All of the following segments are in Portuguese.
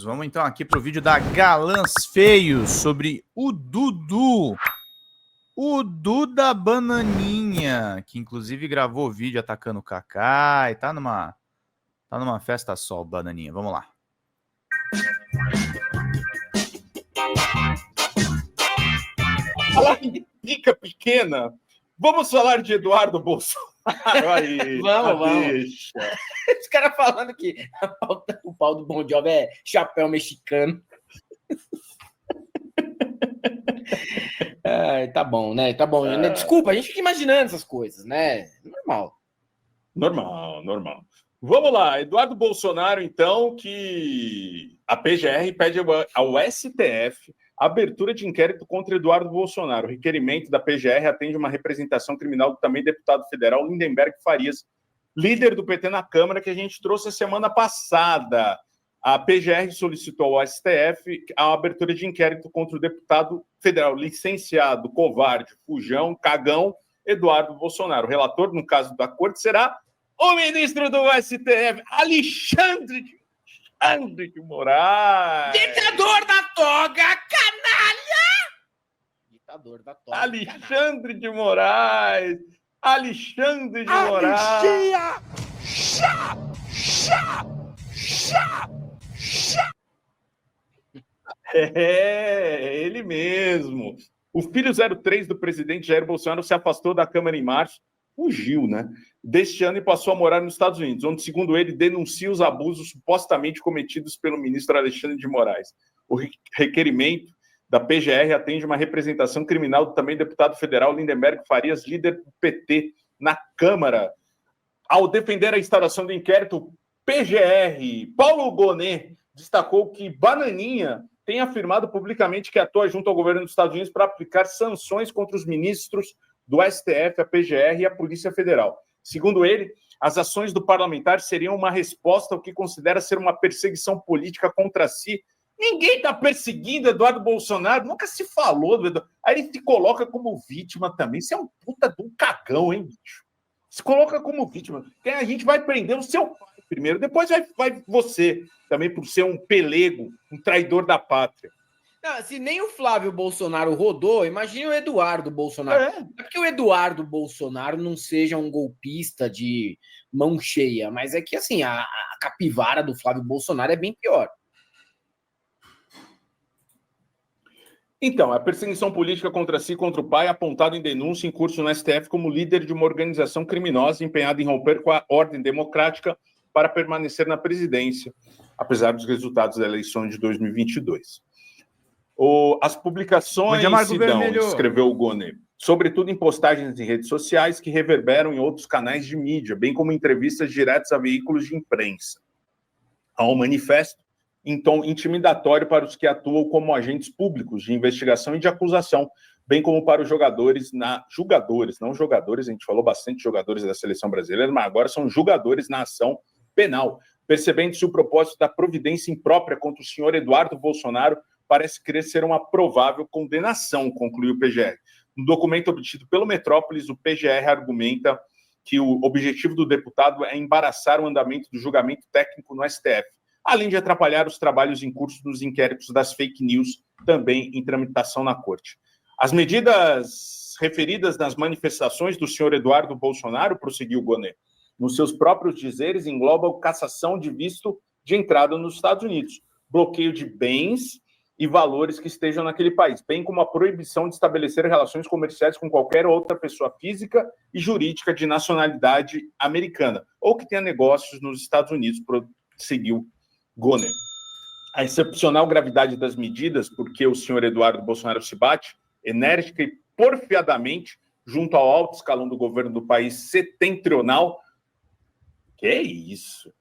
amigos, vamos então aqui para o vídeo da Galãs Feios sobre o Dudu. O Duda Bananinha, que inclusive gravou vídeo atacando o Kaká e tá numa festa só, o Bananinha. Vamos lá. Falar em dica pequena, vamos falar de Eduardo Bolsonaro. Aí, vamos. Os caras falando que o pau do Bon Jovi é chapéu mexicano. Tá bom, né? Tá bom. Desculpa, a gente fica imaginando essas coisas, né? Normal. Vamos lá, Eduardo Bolsonaro, então, que a PGR pede ao STF a abertura de inquérito contra Eduardo Bolsonaro. O requerimento da PGR atende uma representação criminal do também deputado federal Lindenberg Farias, líder do PT na Câmara, que a gente trouxe a semana passada. A PGR solicitou ao STF a abertura de inquérito contra o deputado federal licenciado, covarde, fujão, cagão, Eduardo Bolsonaro. O relator, no caso da corte, será o ministro do STF, Alexandre de Moraes. Ditador da toga, canalha! Ditador da toga, Alexandre de Moraes. Alexandre de Moraes. É, ele mesmo. O filho 03 do presidente Jair Bolsonaro se afastou da Câmara em março, fugiu, né? Deste ano e passou a morar nos Estados Unidos, onde, segundo ele, denuncia os abusos supostamente cometidos pelo ministro Alexandre de Moraes. O requerimento da PGR atende uma representação criminal do também deputado federal Lindenberg Farias, líder do PT na Câmara. Ao defender a instauração do inquérito, PGR, Paulo Gonet, destacou que Bananinha tem afirmado publicamente que atua junto ao governo dos Estados Unidos para aplicar sanções contra os ministros do STF, a PGR e a Polícia Federal. Segundo ele, as ações do parlamentar seriam uma resposta ao que considera ser uma perseguição política contra si. Ninguém está perseguindo Eduardo Bolsonaro, nunca se falou do Eduardo. Aí ele se coloca como vítima também. Isso é um puta de um cagão, hein, bicho? Se coloca como vítima. A gente vai prender o seu pai primeiro, depois vai você, também por ser um pelego, um traidor da pátria. Não, se nem o Flávio Bolsonaro rodou, imagine o Eduardo Bolsonaro. Não é porque o Eduardo Bolsonaro não seja um golpista de mão cheia, mas é que assim, a capivara do Flávio Bolsonaro é bem pior. Então, a perseguição política contra si e contra o pai, apontado em denúncia em curso no STF como líder de uma organização criminosa empenhada em romper com a ordem democrática para permanecer na presidência, apesar dos resultados da eleição de 2022. As publicações se dão, escreveu o Gonet, sobretudo em postagens em redes sociais que reverberam em outros canais de mídia, bem como entrevistas diretas a veículos de imprensa. Há um manifesto em tom intimidatório para os que atuam como agentes públicos de investigação e de acusação, bem como para os jogadores, não jogadores, a gente falou bastante de jogadores da seleção brasileira, mas agora são jogadores na ação penal, percebendo-se o propósito da providência imprópria contra o senhor Eduardo Bolsonaro, parece querer ser uma provável condenação, concluiu o PGR. No documento obtido pelo Metrópolis, o PGR argumenta que o objetivo do deputado é embaraçar o andamento do julgamento técnico no STF, além de atrapalhar os trabalhos em curso dos inquéritos das fake news, também em tramitação na Corte. As medidas referidas nas manifestações do senhor Eduardo Bolsonaro, prosseguiu Gonet, nos seus próprios dizeres, englobam cassação de visto de entrada nos Estados Unidos, bloqueio de bens e valores que estejam naquele país, bem como a proibição de estabelecer relações comerciais com qualquer outra pessoa física e jurídica de nacionalidade americana, ou que tenha negócios nos Estados Unidos, prosseguiu Gonet. A excepcional gravidade das medidas, porque o senhor Eduardo Bolsonaro se bate enérgica e porfiadamente junto ao alto escalão do governo do país setentrional. Que isso?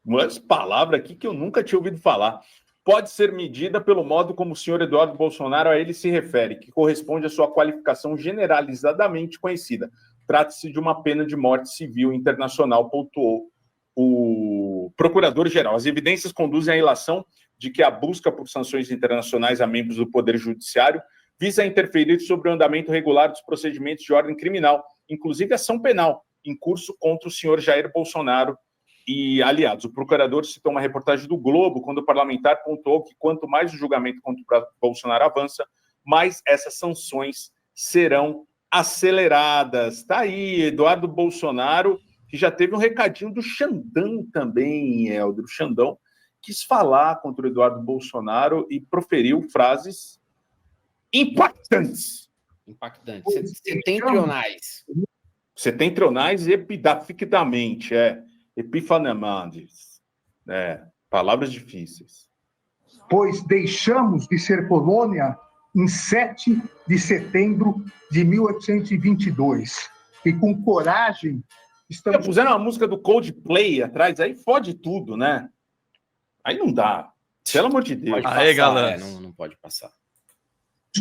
Umas palavras aqui que eu nunca tinha ouvido falar. Pode ser medida pelo modo como o senhor Eduardo Bolsonaro a ele se refere, que corresponde à sua qualificação generalizadamente conhecida. Trata-se de uma pena de morte civil internacional, pontuou o procurador-geral. As evidências conduzem à ilação de que a busca por sanções internacionais a membros do Poder Judiciário visa interferir sobre o andamento regular dos procedimentos de ordem criminal, inclusive ação penal, em curso contra o senhor Jair Bolsonaro e aliados. O procurador citou uma reportagem do Globo, quando o parlamentar pontuou que quanto mais o julgamento contra Bolsonaro avança, mais essas sanções serão aceleradas. Tá aí, Eduardo Bolsonaro, que já teve um recadinho do Xandão também, Helder. O Xandão quis falar contra o Eduardo Bolsonaro e proferiu frases impactantes. Setentrionais. Setentrionais e epidaficamente, epifanemantes. Palavras difíceis. Pois deixamos de ser colônia em 7 de setembro de 1822. E com coragem estamos... Puseram uma música do Coldplay atrás, aí fode tudo, né? Aí não dá. Pelo amor de Deus. Aí, galera. Não pode passar.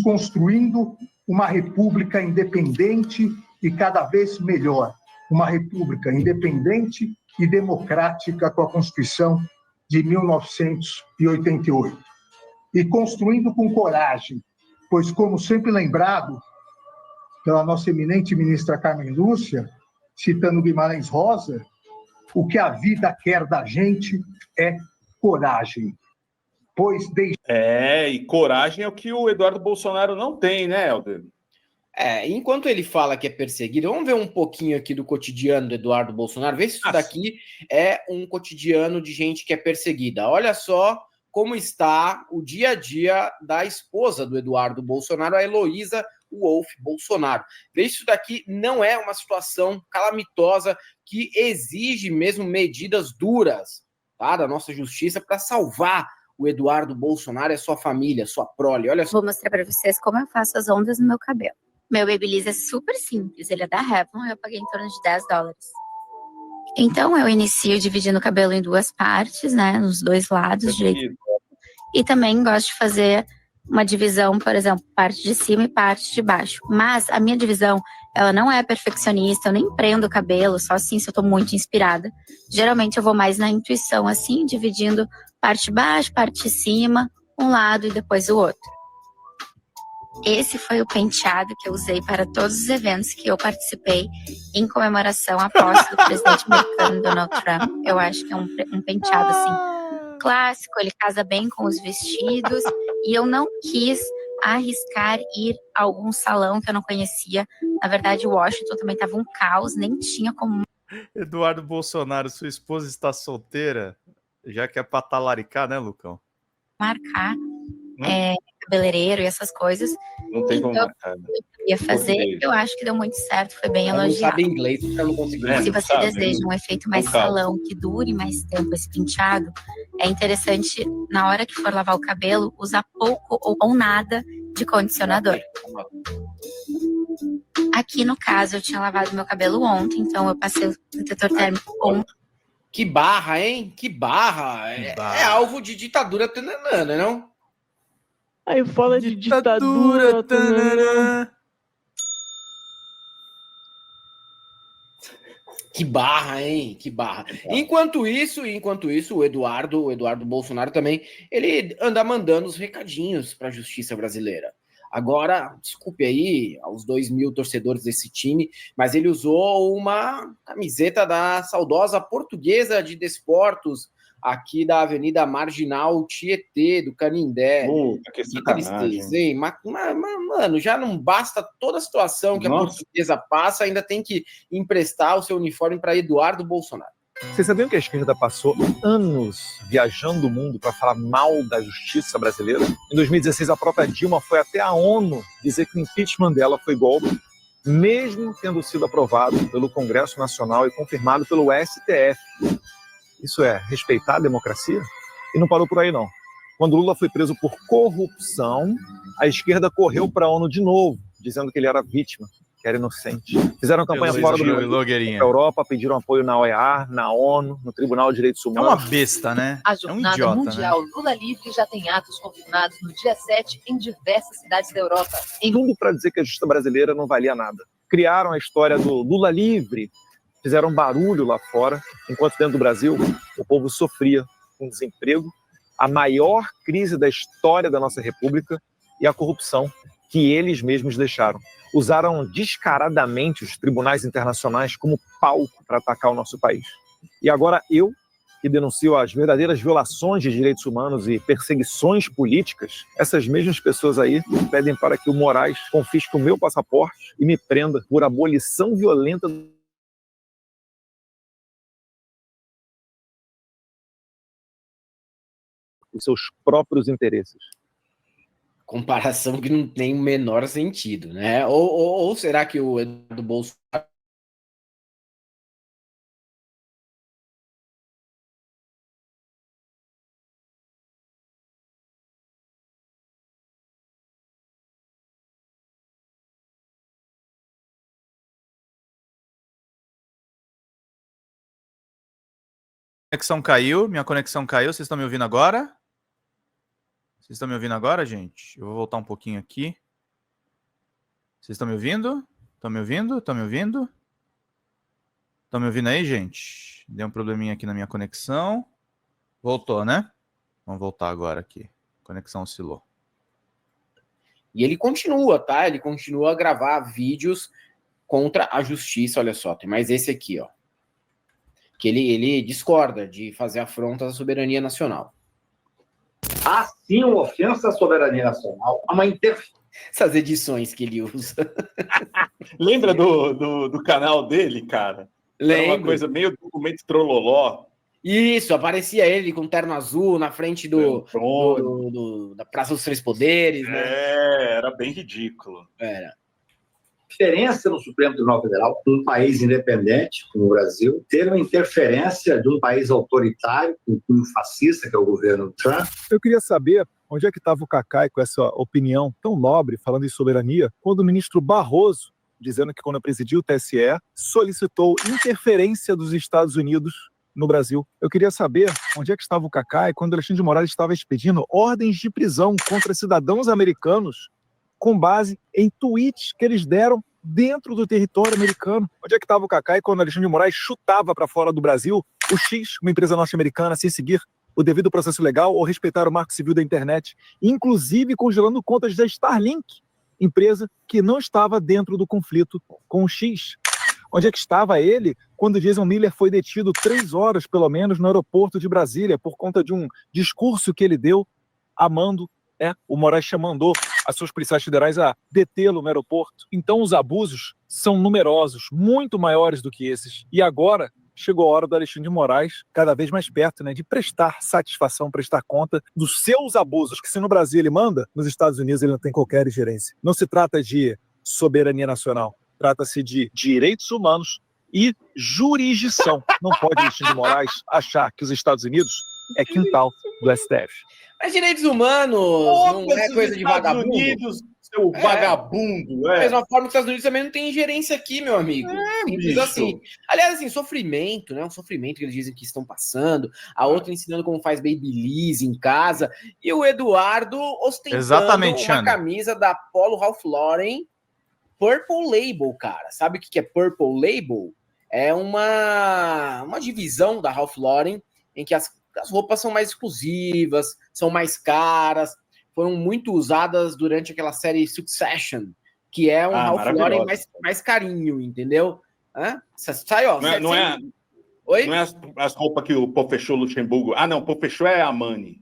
Construindo uma república independente e cada vez melhor. Uma república independente e democrática com a Constituição de 1988. E construindo com coragem, pois, como sempre lembrado pela nossa eminente ministra Carmen Lúcia, citando Guimarães Rosa, o que a vida quer da gente é coragem. Pois e coragem é o que o Eduardo Bolsonaro não tem, né, Helder? Enquanto ele fala que é perseguido, vamos ver um pouquinho aqui do cotidiano do Eduardo Bolsonaro, ver se isso daqui é um cotidiano de gente que é perseguida. Olha só como está o dia a dia da esposa do Eduardo Bolsonaro, a Heloísa Wolff Bolsonaro. Isso daqui não é uma situação calamitosa que exige mesmo medidas duras, tá, da nossa justiça para salvar o Eduardo Bolsonaro e a sua família, sua prole. Olha só. Vou mostrar para vocês como eu faço as ondas no meu cabelo. Meu Babyliss é super simples, ele é da Revlon e eu paguei em torno de $10. Então eu inicio dividindo o cabelo em duas partes, né, nos dois lados, direito. E também gosto de fazer uma divisão, por exemplo, parte de cima e parte de baixo. Mas a minha divisão, ela não é perfeccionista, eu nem prendo o cabelo, só assim se eu tô muito inspirada. Geralmente eu vou mais na intuição, assim, dividindo parte de baixo, parte de cima, um lado e depois o outro. Esse foi o penteado que eu usei para todos os eventos que eu participei em comemoração à posse do presidente americano Donald Trump. Eu acho que é um penteado, assim, clássico, ele casa bem com os vestidos, e eu não quis arriscar ir a algum salão que eu não conhecia. Na verdade, Washington também estava um caos, nem tinha como... Eduardo Bolsonaro, sua esposa está solteira? Já que é pra talaricar, né, Lucão? Marcar cabeleireiro e essas coisas. Não tem como marcar. Eu ia fazer, eu acho que deu muito certo, foi bem elogiado. Não sabe inglês, porque ela não conseguiu. Se você deseja um efeito mais salão, que dure mais tempo esse penteado, é interessante, na hora que for lavar o cabelo, usar pouco ou nada de condicionador. Aqui, no caso, eu tinha lavado meu cabelo ontem, então eu passei o protetor térmico ontem. Que barra, hein? Que barra. É alvo de ditadura tananana, não? Aí fala de ditadura tananana. Que barra, hein? Que barra. Enquanto isso, o Eduardo Bolsonaro também, ele anda mandando os recadinhos para a justiça brasileira. Agora, desculpe aí aos 2.000 torcedores desse time, mas ele usou uma camiseta da saudosa Portuguesa de Desportos, aqui da Avenida Marginal Tietê, do Canindé. Que tristeza, hein? Mas, mano, já não basta toda a situação que a Portuguesa passa, ainda tem que emprestar o seu uniforme para Eduardo Bolsonaro. Vocês sabiam que a esquerda passou anos viajando o mundo para falar mal da justiça brasileira? Em 2016, a própria Dilma foi até a ONU dizer que o impeachment dela foi golpe, mesmo tendo sido aprovado pelo Congresso Nacional e confirmado pelo STF. Isso é respeitar a democracia? E não parou por aí, não. Quando Lula foi preso por corrupção, a esquerda correu para a ONU de novo, dizendo que ele era vítima, que era inocente. Fizeram campanha fora do Europa, pediram apoio na OEA, na ONU, no Tribunal de Direitos Humanos. É uma besta, né? A Jornada idiota, Mundial, né? Lula Livre já tem atos confirmados no dia 7 em diversas cidades da Europa. Tudo para dizer que a justiça brasileira não valia nada. Criaram a história do Lula Livre, fizeram barulho lá fora, enquanto dentro do Brasil o povo sofria com desemprego, a maior crise da história da nossa República e a corrupção que eles mesmos deixaram. Usaram descaradamente os tribunais internacionais como palco para atacar o nosso país. E agora eu, que denuncio as verdadeiras violações de direitos humanos e perseguições políticas, essas mesmas pessoas aí pedem para que o Moraes confisque o meu passaporte e me prenda por abolição violenta dos seus próprios interesses. Comparação que não tem o menor sentido, né? Ou será que o Eduardo Bolsonaro Minha conexão caiu, vocês estão me ouvindo agora? Vocês estão me ouvindo agora, gente? Eu vou voltar um pouquinho aqui. Vocês estão me ouvindo? Estão me ouvindo? Estão me ouvindo? Estão me ouvindo aí, gente? Deu um probleminha aqui na minha conexão. Voltou, né? Vamos voltar agora aqui. A conexão oscilou. E ele continua, tá? Ele continua a gravar vídeos contra a justiça. Olha só, tem mais esse aqui, ó. Que ele discorda de fazer afrontas à soberania nacional. Há sim uma ofensa à soberania nacional, há uma interferência. Essas edições que ele usa. Lembra do canal dele, cara? Era uma coisa meio documento trololó. Isso, aparecia ele com terno azul na frente da Praça dos Três Poderes, né? Era bem ridículo. Era. Interferência no Supremo Tribunal Federal, um país independente, como o Brasil, ter uma interferência de um país autoritário, com cunho fascista, que é o governo Trump. Eu queria saber onde é que estava o Cacai com essa opinião tão nobre, falando em soberania, quando o ministro Barroso, dizendo que quando presidiu o TSE, solicitou interferência dos Estados Unidos no Brasil. Eu queria saber onde é que estava o Cacai quando Alexandre de Moraes estava expedindo ordens de prisão contra cidadãos americanos com base em tweets que eles deram dentro do território americano. Onde é que estava o Cacai quando Alexandre de Moraes chutava para fora do Brasil o X, uma empresa norte-americana, sem seguir o devido processo legal ou respeitar o marco civil da internet, inclusive congelando contas da Starlink, empresa que não estava dentro do conflito com o X? Onde é que estava ele quando Jason Miller foi detido 3 horas, pelo menos, no aeroporto de Brasília por conta de um discurso que ele deu amando, o Moraes mandou as suas policiais federais a detê-lo no aeroporto. Então os abusos são numerosos, muito maiores do que esses. E agora chegou a hora do Alexandre de Moraes, cada vez mais perto, de prestar satisfação, prestar conta dos seus abusos, que se no Brasil ele manda, nos Estados Unidos ele não tem qualquer ingerência. Não se trata de soberania nacional, trata-se de direitos humanos e jurisdição. Não pode Alexandre de Moraes achar que os Estados Unidos é quintal do STF. Mas direitos humanos não é coisa de vagabundo. Unidos, seu vagabundo. Da mesma forma que os Estados Unidos também não tem ingerência aqui, meu amigo. Simples assim. Aliás, assim, sofrimento, né? Um sofrimento que eles dizem que estão passando. A outra ensinando como faz babyliss em casa. E o Eduardo ostentando uma camisa da Polo Ralph Lauren Purple Label, cara. Sabe o que é Purple Label? É uma divisão da Ralph Lauren em que as roupas são mais exclusivas, são mais caras, foram muito usadas durante aquela série Succession, que é um Ralph Lauren mais carinho, entendeu? Sai, ó. Não é as roupas que o Pô fechou Luxemburgo. Ah, não, Pô fechou é a Armani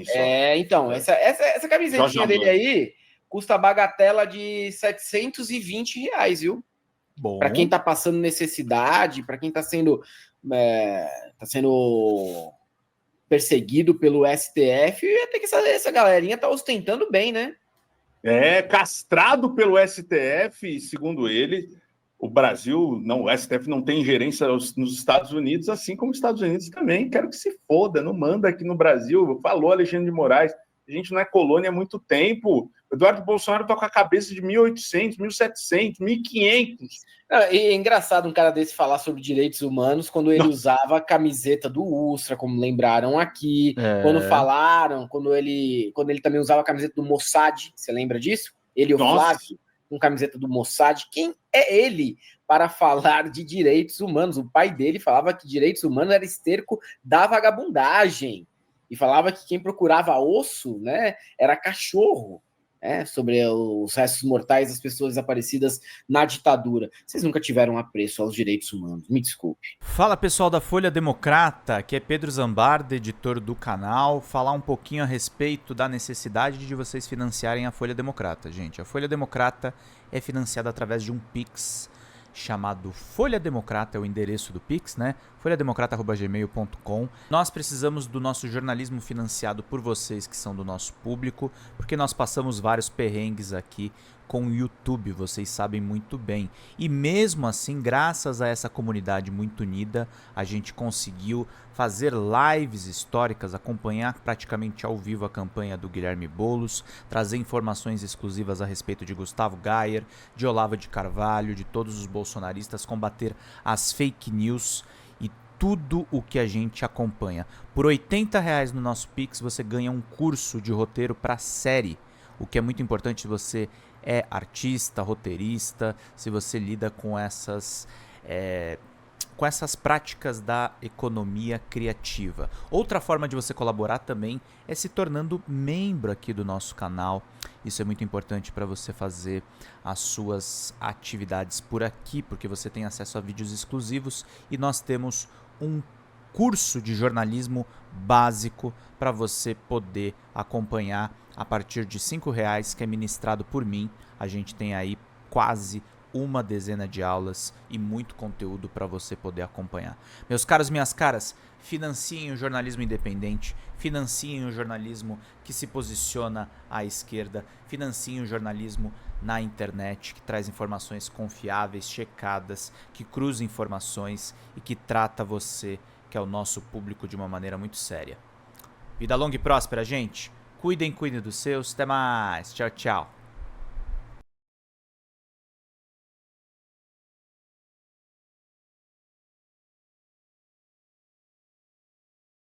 só. Então, essa camisetinha dele aí custa a bagatela de R$720, viu? Para quem tá passando necessidade, para quem tá sendo perseguido pelo STF, e até que essa galerinha tá ostentando bem, né? Castrado pelo STF, segundo ele, o STF não tem ingerência nos Estados Unidos, assim como os Estados Unidos também. Quero que se foda, não manda aqui no Brasil. Falou Alexandre de Moraes, a gente não é colônia há muito tempo. Eduardo Bolsonaro tá com a cabeça de 1800, 1700, 1500. É engraçado um cara desse falar sobre direitos humanos quando ele usava a camiseta do Ustra, como lembraram aqui. Quando ele também usava a camiseta do Mossad. Você lembra disso? Ele e o Flávio, com camiseta do Mossad. Quem é ele para falar de direitos humanos? O pai dele falava que direitos humanos era esterco da vagabundagem. E falava que quem procurava osso, né, era cachorro. sobre os restos mortais das pessoas desaparecidas na ditadura. Vocês nunca tiveram apreço aos direitos humanos, me desculpe. Fala pessoal da Folha Democrata, aqui é Pedro Zambarda, editor do canal, falar um pouquinho a respeito da necessidade de vocês financiarem a Folha Democrata, gente. A Folha Democrata é financiada através de um Pix chamado Folha Democrata, é o endereço do Pix, né? folhademocrata@gmail.com. Nós precisamos do nosso jornalismo financiado por vocês que são do nosso público, porque nós passamos vários perrengues aqui com o YouTube, vocês sabem muito bem. E mesmo assim, graças a essa comunidade muito unida, a gente conseguiu fazer lives históricas, acompanhar praticamente ao vivo a campanha do Guilherme Boulos, trazer informações exclusivas a respeito de Gustavo Gayer, de Olavo de Carvalho, de todos os bolsonaristas, combater as fake news e tudo o que a gente acompanha. Por R$80 no nosso Pix, você ganha um curso de roteiro para série, o que é muito importante se você é artista, roteirista, se você lida com essas práticas da economia criativa. Outra forma de você colaborar também é se tornando membro aqui do nosso canal. Isso é muito importante para você fazer as suas atividades por aqui, porque você tem acesso a vídeos exclusivos e nós temos um curso de jornalismo básico para você poder acompanhar a partir de R$5, que é ministrado por mim. A gente tem aí quase uma dezena de aulas e muito conteúdo para você poder acompanhar. Meus caros, minhas caras, financiem o jornalismo independente, financiem o jornalismo que se posiciona à esquerda, financiem o jornalismo na internet, que traz informações confiáveis, checadas, que cruza informações e que trata você, que é o nosso público, de uma maneira muito séria. Vida longa e próspera, gente. Cuidem dos seus. Até mais. Tchau, tchau.